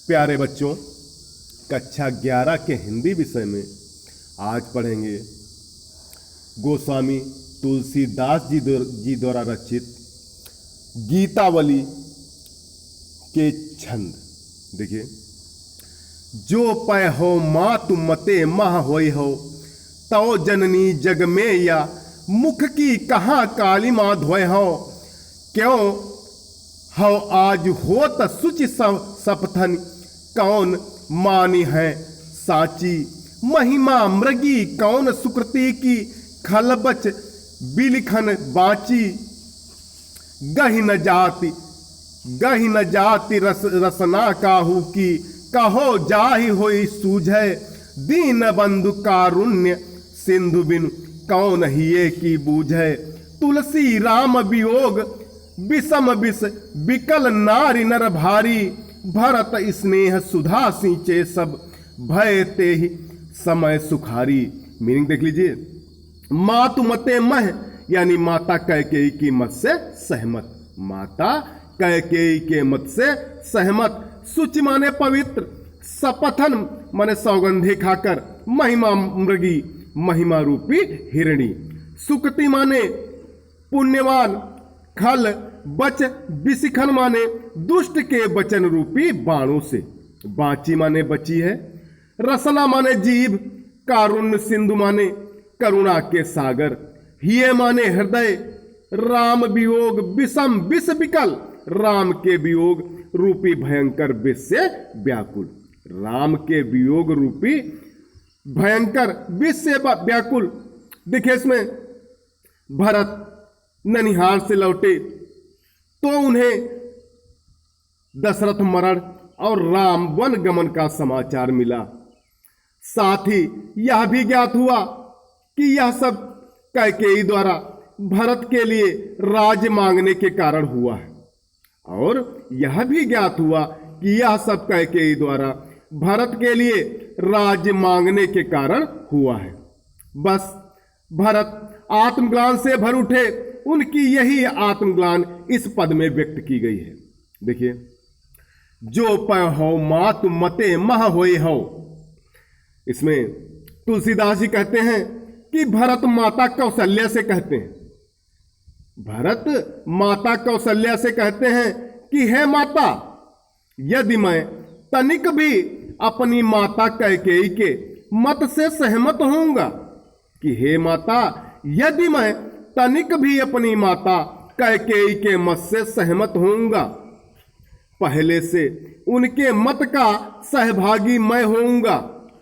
प्यारे बच्चों, कक्षा 11 के हिंदी विषय में आज पढ़ेंगे गोस्वामी तुलसीदास जी द्वारा रचित गीतावली के छंद। देखिए, जो पय हो मातु मते मह होय हो, तौ जननी जग में या मुख की कहाँ काली माँ धोय हो। क्यों हो आज होत सुचि सपथन, कौन मानी है साची। महिमा मृगी कौन सुकृति की, खलबच बिलिखन बाची। गहि न जाति रसना काहू की, कहो जाहि होई सूझै। दीन बंधु कारुण्य सिंधु बिनु, कौन हिये की बूझै। तुलसी राम वियोग विषम विष, बिकल नारी नर भारी। भरत स्नेह सुधा सिंचे, सब भय ते ही समय सुखारी। मीनिंग देख लीजिए, मातु मते मह यानी माता कैकेयी की मत से सहमत। माता कैकेयी के मत से सहमत। सुचि माने पवित्र, सपथन माने सौगंधि खाकर। महिमा मृगी महिमा रूपी हिरणी। सुकृति माने पुण्यवान। खल बच बिसिखन माने दुष्ट के वचन रूपी बाणों से। बाची माने बची है। रसना माने जीव। कारुण्य सिंधु माने करुणा के सागर। हिये माने हृदय। राम वियोग विषम विष विकल, राम के वियोग रूपी भयंकर विष से व्याकुल। राम के वियोग रूपी भयंकर विष से व्याकुल। देखिए, इसमें भरत ननिहाल से लौटे तो उन्हें दशरथ मरण और राम वन गमन का समाचार मिला। साथ ही यह भी ज्ञात हुआ कि यह सब कैकेयी द्वारा भरत के लिए राज्य मांगने के कारण हुआ है। और यह भी ज्ञात हुआ कि यह सब कैकेयी द्वारा भरत के लिए राज्य मांगने के कारण हुआ है। बस भरत आत्मग्लान से भर उठे। उनकी यही आत्मग्लान इस पद में व्यक्त की गई है। देखिए, जो पय हो मातु मते मह होय हो। इसमें तुलसीदास जी कहते हैं कि भरत माता कौशल्या से कहते हैं। भरत माता कौशल्या से कहते हैं कि हे माता, यदि मैं तनिक भी अपनी माता कैकेयी के मत से सहमत होऊंगा, कि हे माता, यदि मैं तनिक भी अपनी माता कैकेयी के मत से सहमत होऊंगा, पहले से उनके मत का सहभागी मैं होऊंगा।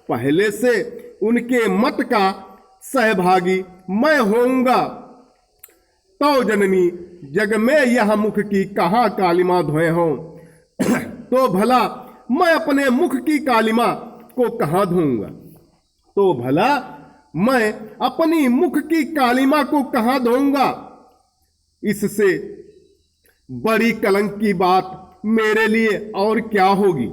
पहले से उनके मत का सहभागी मैं होऊंगा। तो जननी जग में यह मुख की कहाँ कालिमा धोए हों। तो भला मैं अपने मुख की कालिमा को कहाँ धोऊंगा। तो भला मैं अपनी मुख की कालिमा को कहाँ धोऊंगा। इससे बड़ी कलंक की बात मेरे लिए और क्या होगी।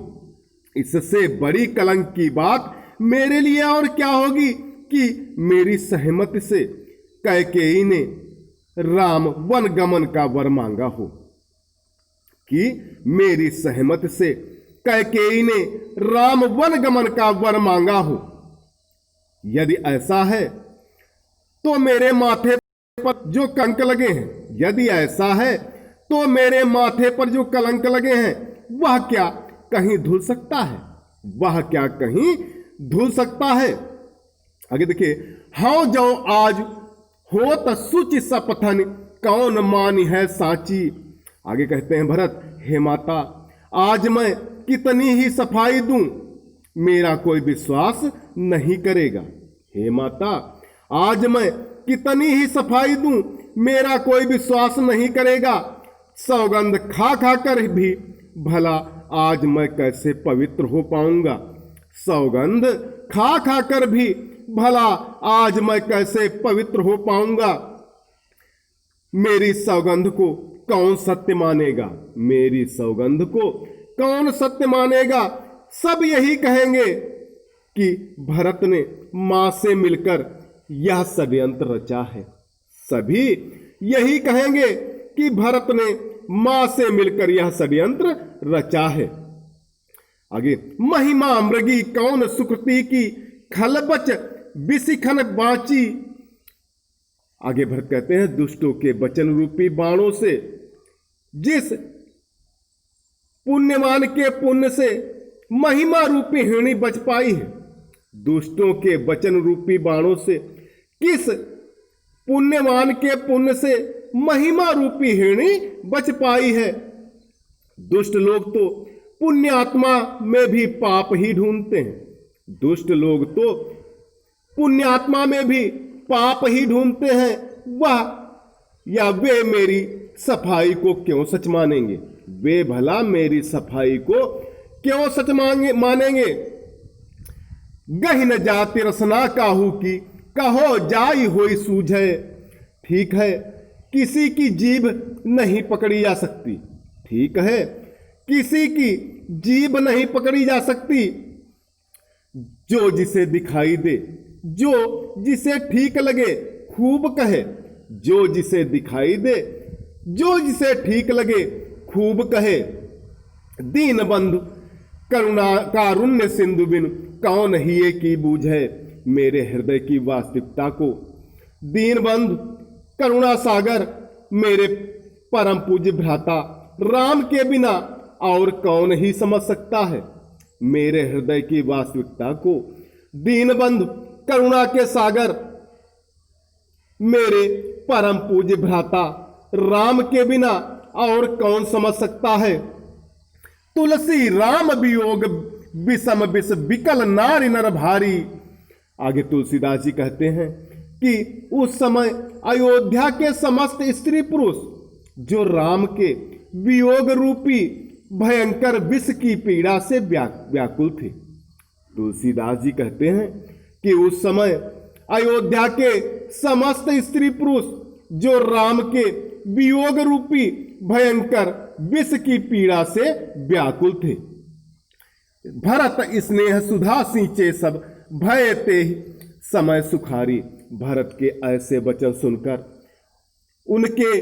इससे बड़ी कलंक की बात मेरे लिए और क्या होगी कि मेरी सहमति से कैकेयी ने राम वन गमन का वर मांगा हो। कि मेरी सहमति से कैकेयी ने राम वन गमन का वर मांगा हो। यदि ऐसा है तो मेरे माथे पर जो कलंक लगे हैं, यदि ऐसा है तो मेरे माथे पर जो कलंक लगे हैं, वह क्या कहीं धुल सकता है। वह क्या कहीं धुल सकता है। आगे देखिए, हाँ जो आज होत सुचि सपथन, कौन मानी है साची। आगे कहते हैं भरत, हे माता, आज मैं कितनी ही सफाई दूं, मेरा कोई विश्वास नहीं करेगा। हे माता, आज मैं कितनी ही सफाई दूं, मेरा कोई विश्वास नहीं करेगा। सौगंध खा खा कर भी भला आज मैं कैसे पवित्र हो पाऊंगा। सौगंध खा खा कर भी भला आज मैं कैसे पवित्र हो पाऊंगा। मेरी सौगंध को कौन सत्य मानेगा। मेरी सौगंध को कौन सत्य मानेगा। सब यही कहेंगे कि भरत ने मां से मिलकर यह षड्यंत्र रचा है। सभी यही कहेंगे कि भरत ने मां से मिलकर यह षड्यंत्र रचा है। आगे, महिमा मृगी कौन सुकृति की, खलबच बिसिखन बाची। आगे भरत कहते हैं, दुष्टों के वचन रूपी बाणों से जिस पुण्यवान के पुण्य से महिमा रूपी हिरणी बच पाई है, दुष्टों के वचन रूपी बाणों से किस पुण्यवान के पुण्य से महिमा रूपी हिरणी बच पाई है। दुष्ट लोग तो पुण्यात्मा में भी पाप ही ढूंढते हैं, दुष्ट लोग तो पुण्यात्मा में भी पाप ही ढूंढते हैं। वह या वे मेरी सफाई को क्यों सच मानेंगे, वे भला मेरी सफाई को क्यों सच मानेंगे। गहि न जाति रसना काहू की, कहो जाई होई सूझे। ठीक है, किसी की जीभ नहीं पकड़ी जा सकती, ठीक है, किसी की जीभ नहीं पकड़ी जा सकती। जो जिसे दिखाई दे, जो जिसे ठीक लगे खूब कहे, जो जिसे दिखाई दे, जो जिसे ठीक लगे खूब कहे। दीन बंधु करुणा कारुण्य सिंधु बिन, कौन हिये की बूझे मेरे हृदय की वास्तविकता को। दीन बंधु करुणा सागर मेरे परम पूज्य भ्राता राम के बिना और कौन ही समझ सकता है मेरे हृदय की वास्तविकता को। दीन बंधु करुणा के सागर मेरे परम पूज्य भ्राता राम के बिना और कौन समझ सकता है। तुलसी राम वियोग विषम विष विकल नारी नर भारी। आगे तुलसीदास जी कहते हैं कि उस समय अयोध्या के समस्त स्त्री पुरुष जो राम के वियोग रूपी भयंकर विष की पीड़ा से व्याकुल थे। तुलसीदास जी कहते हैं कि उस समय अयोध्या के समस्त स्त्री पुरुष जो राम के वियोग रूपी भयंकर विष की पीड़ा से व्याकुल थे। भरत स्नेह सुधा सींचे सब, भय ते समय सुखारी। भरत के ऐसे वचन सुनकर उनके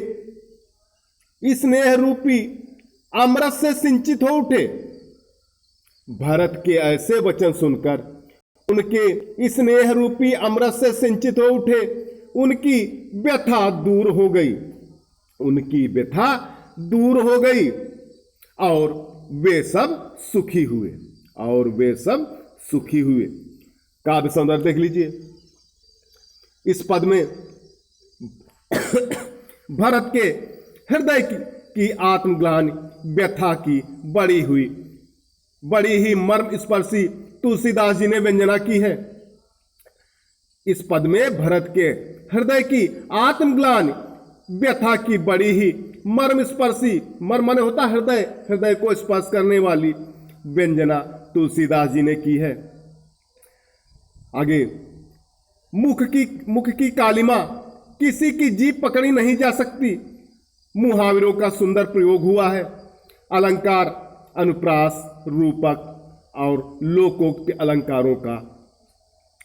स्नेह रूपी अमृत से सिंचित हो उठे। भरत के ऐसे वचन सुनकर उनके स्नेह रूपी अमृत से सिंचित हो उठे। उनकी व्यथा दूर हो गई, उनकी व्यथा दूर हो गई और वे सब सुखी हुए, और वे सब सुखी हुए। काव्य सौंदर्य देख लीजिए इस पद में। भरत के हृदय की आत्मग्लानि व्यथा की बड़ी ही मर्म स्पर्शी तुलसीदास जी ने व्यंजना की है। इस पद में भरत के हृदय की आत्मग्लानि व्यथा की बड़ी ही मर्म स्पर्शी, मर्म माने होता हृदय, हृदय को स्पर्श करने वाली व्यंजना तुलसीदास जी ने की है। आगे, मुख की कालिमा किसी की जीभ पकड़ी नहीं जा सकती। मुहावरों का सुंदर प्रयोग हुआ है। अलंकार, अनुप्रास, रूपक और लोकोक्त अलंकारों का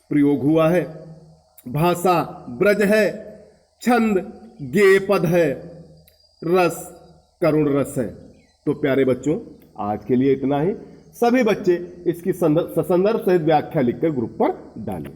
प्रयोग हुआ है। भाषा ब्रज है, छंद गेय पद है, रस करुण रस है। तो प्यारे बच्चों, आज के लिए इतना ही। सभी बच्चे इसकी संदर्भ सहित व्याख्या लिखकर ग्रुप पर डालें।